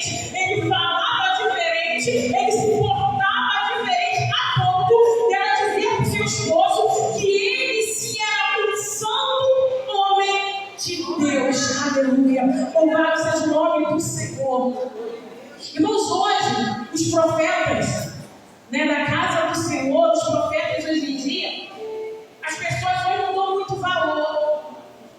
diferente, ele falava diferente, ele se portava diferente, a ponto dela dizer para o seu esposo que ele se era um santo homem de Deus. Aleluia. Louvado seja o nome do Senhor. Irmãos, hoje, os profetas, da casa do Senhor, os profetas hoje em dia, as pessoas hoje não dão muito valor.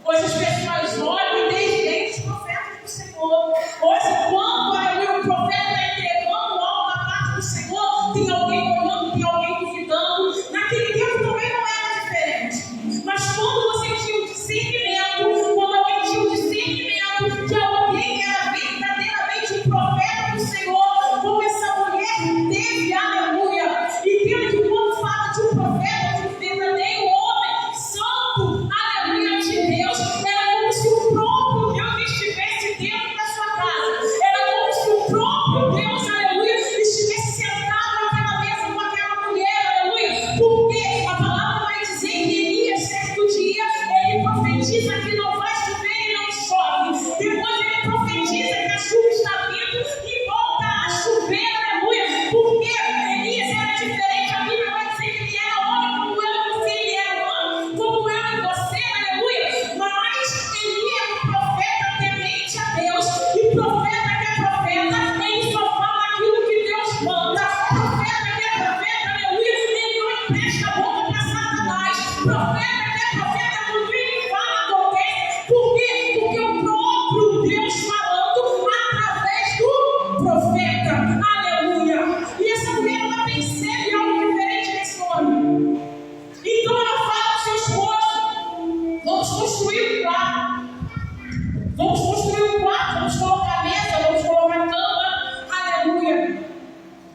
Hoje as pessoas olham e desdenham os profetas do Senhor. Hoje, quando o profeta está entregando algo da parte do Senhor, tem alguém olhando, tem alguém duvidando. Naquele tempo também não era diferente. Mas quando você tinha o discernimento, quando alguém tinha o discernimento que alguém era verdadeiramente um profeta do Senhor, como essa mulher teve, aleluia. E tendo que quando fala de um profeta, de um verdadeiro homem santo, aleluia, de Deus, era como se o próprio Deus estivesse dentro da sua casa. Era como se o próprio Deus, aleluia, estivesse sentado naquela mesa com aquela mulher, aleluia. Porque a palavra vai dizer que Elias, certo dia, ele profetiza que não vai chover e não chove. Depois ele profetiza que a chuva está vindo e volta a chover, aleluia. Porque Elias era diferente. A Bíblia vai dizer que ele era homem como eu e você, ele era humano como eu e você, aleluia. Mas ele é um profeta temente a Deus. E profeta que é profeta, ele só fala aquilo que Deus manda. Profeta que é profeta, aleluia, ele não empresta a boca para Satanás. Profeta que é profeta, quando ele fala, acontece. Por quê? Porque o próprio Deus falando através do profeta. Aleluia. E essa mulher, ela percebe algo diferente nesse homem. Então ela fala ao seu esposo: vamos construir um quarto. Vamos construir um quarto, vamos colocar mesa, vamos colocar cama. Aleluia.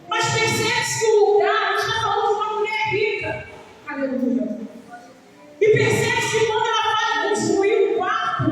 Mas percebe-se que o lugar, a gente está falando de uma mulher rica. Aleluia. E percebe-se que quando ela fala de construir um quarto,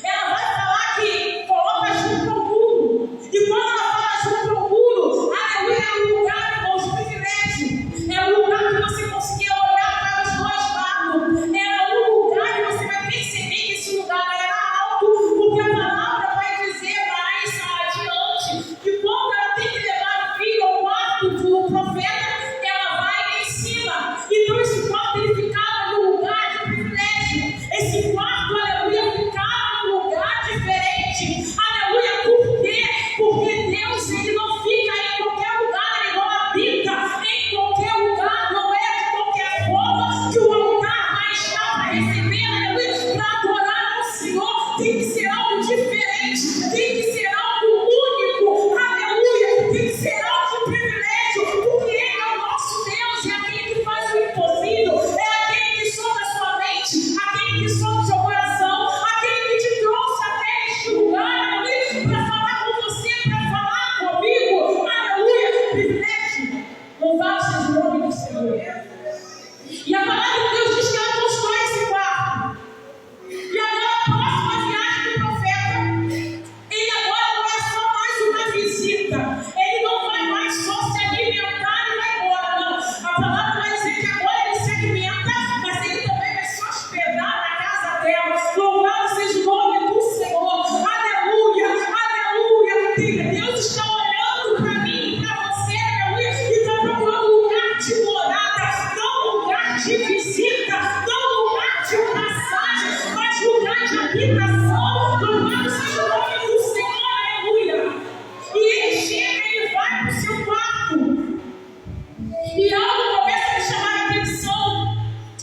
ela vai falar que coloca junto ao muro. E quando ela fala junto ao muro, aleluia, é um lugar, irmãos, de privilégio. É um lugar que você conseguia olhar para os dois lados. Era um lugar que você vai perceber que esse lugar era alto, porque a palavra vai dizer mais adiante que quando ela tem que levar o filho ao quarto do profeta, ela vai em cima. Então esse quarto, ele ficava num lugar de privilégio. Esse quarto, aleluia, ficava num lugar diferente. Aleluia, por quê? Porque Deus, ele não fica em qualquer lugar, ele não habita em qualquer lugar. Não é de qualquer forma que o altar vai estar para receber, aleluia, para adorar ao Senhor. Tem que ser algo diferente, tem que ser algo único, aleluia, tem que ser algo de privilégio, porque Ele é o nosso Deus, é aquele que faz o impossível, é aquele que sonda a sua mente, aquele que sonda o seu coração, aquele que te trouxe até este lugar, aleluia, para falar com você, para falar comigo, aleluia, privilégio. Louvado seja o nome do Senhor. E a palavra de Deus diz que ela constrói esse quarto. E agora a próxima viagem do profeta, ele agora não é só mais uma visita. Ele não vai mais só se alimentar e vai embora, não. A palavra vai dizer que agora ele se alimenta, mas ele também vai se hospedar na casa dela. Louvado seja o nome do Senhor. Aleluia, aleluia. Deus está olhando para mim e para você, aleluia, e está procurando um lugar de morada, não um lugar de visita, não um lugar de passagem, mas lugar de habitação. Louvado seja o nome do Senhor, aleluia. E ele chega, ele vai para o seu quarto. E algo começa a me chamar a atenção,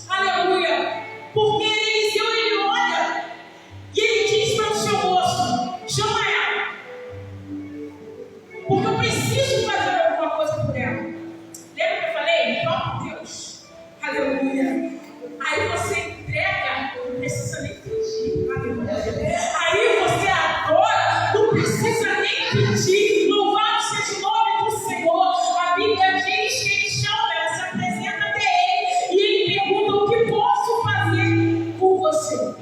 aleluia, porque Eliseu, ele olha e ele diz para o seu moço: chama ela, porque eu preciso fazer alguma coisa por ela. Lembra que eu falei? O próprio Deus, aleluia. Aí você entrega, não precisa nem pedir, aleluia. Aí você adora, não precisa nem pedir. Louvado seja o nome do Senhor. A Bíblia diz que ele chama, ela se apresenta até ele e ele pergunta: o que posso fazer por você?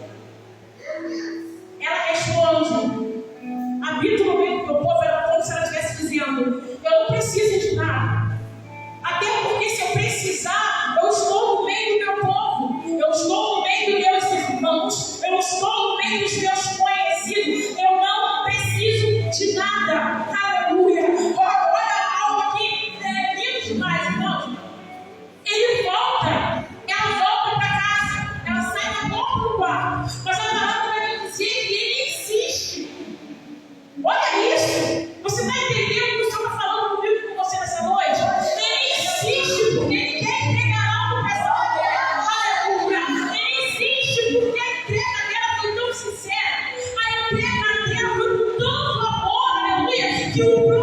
Ela responde, habita no meio do meu povo. Era como se ela estivesse dizendo: porque ele quer entregar algo para essa mulher. Aleluia. Ele insiste porque a entrega dela foi tão sincera. A entrega dela foi com tanto amor, aleluia, que o